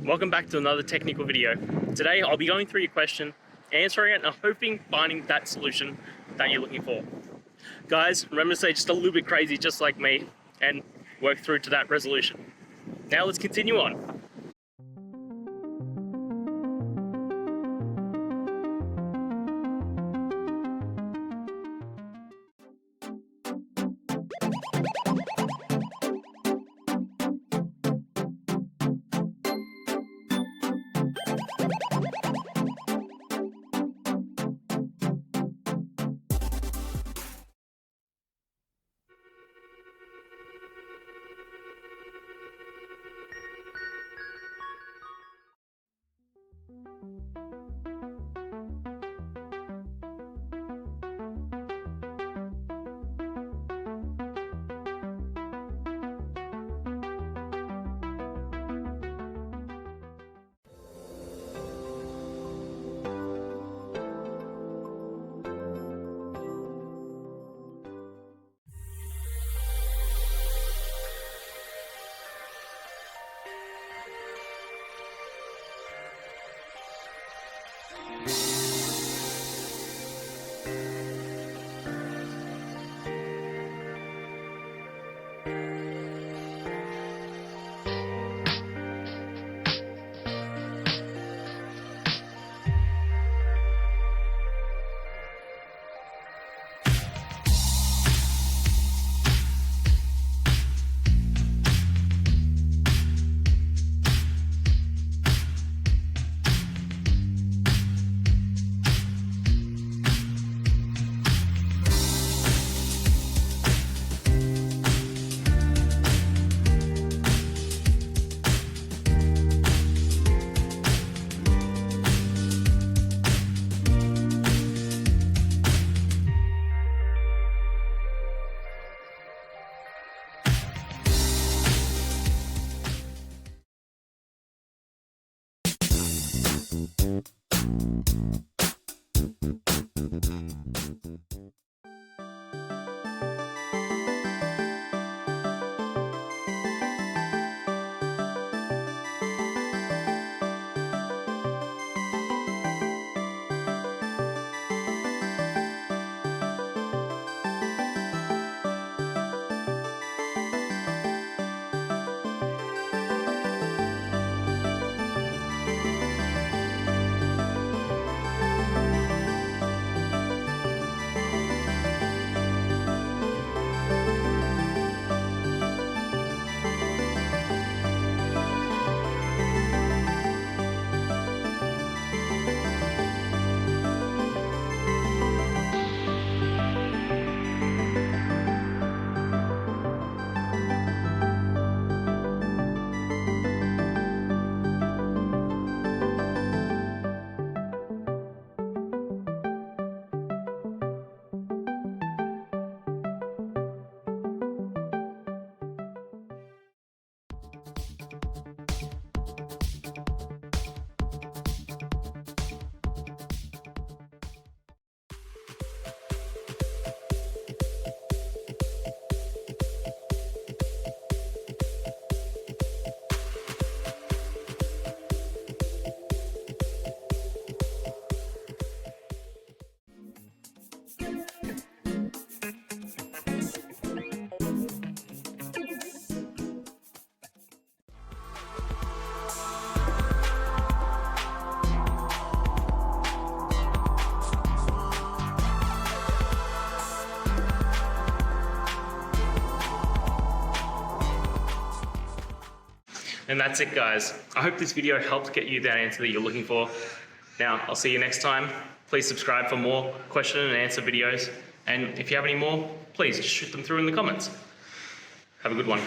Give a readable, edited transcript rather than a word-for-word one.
welcome back to another technical video. Today I'll be going through your question, answering it, and hoping finding that solution that you're looking for. Guys, remember to stay just a little bit crazy just like me and work through to that resolution. Now let's continue on. And that's it, guys. I hope this video helped get you that answer that you're looking for. Now, I'll see you next time. Please subscribe for more question and answer videos. And if you have any more, please just shoot them through in the comments. Have a good one.